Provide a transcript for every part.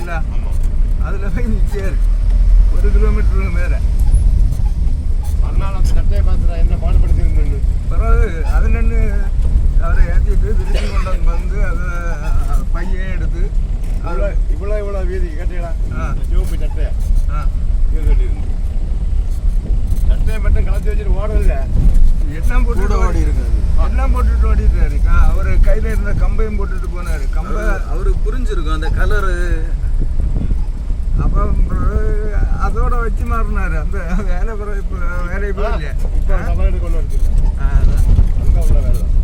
இருக்குல்ல அதில் போய் நிற்காரு 1 கிலோமீட்டருக்கு மேலே. மறுநாள் அந்த சட்டையை பார்த்துட்டா என்ன பாடுபடுத்திருந்தேன்னு பிறகு அது நின்று அவரை ஏற்றிட்டு திருப்பி கொண்டு வந்து அதை பையன் எடுத்து இவ்வளோ வீதிக்கு கட்டிடா சிவப்பு சட்டையா சொல்லியிருந்து சட்டையை மட்டும் கலத்தி வச்சுட்டு ஓடல எல்லாம் போட்டு ஓடி இருக்காது. எல்லாம் போட்டுட்டு ஓடிட்டாரு. அவர் கையில் இருந்த கம்பையும் போட்டுட்டு போனார். கம்பை அவருக்கு புரிஞ்சிருக்கும் அந்த கலரு. அப்போ அதோட வச்சு மாறினார். அந்த வேலை இப்போ வேலையை போய் இல்லையா இப்போ தமிழ்நாடு கொண்டு வருது. அதான் அங்கே உள்ள வேலை தான்.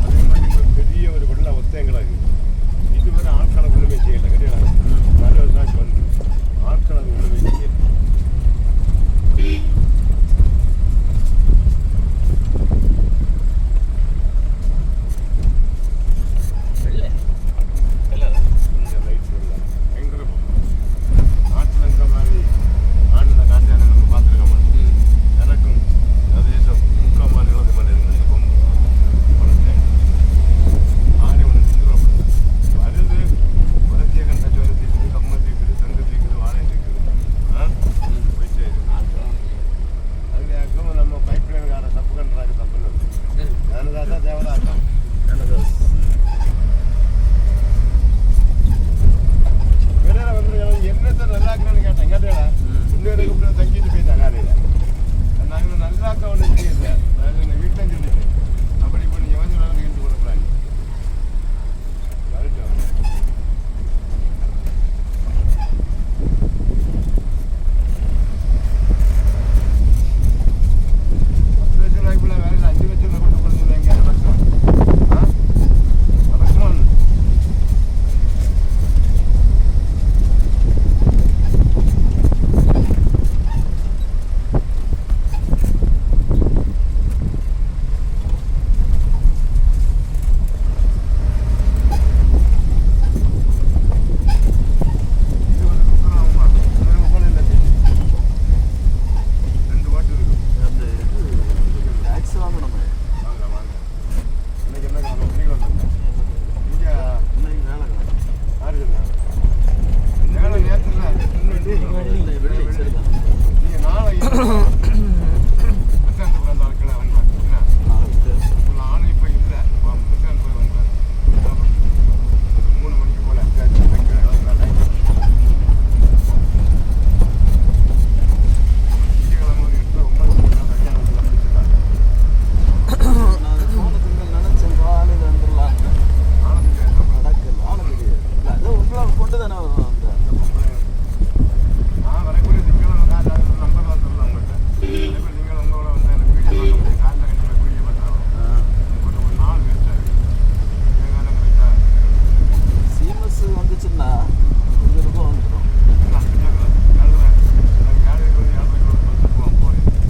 அதே மாதிரி பெரிய ஒரு வெள்ள ஒத்தையங்களாக இருக்குது.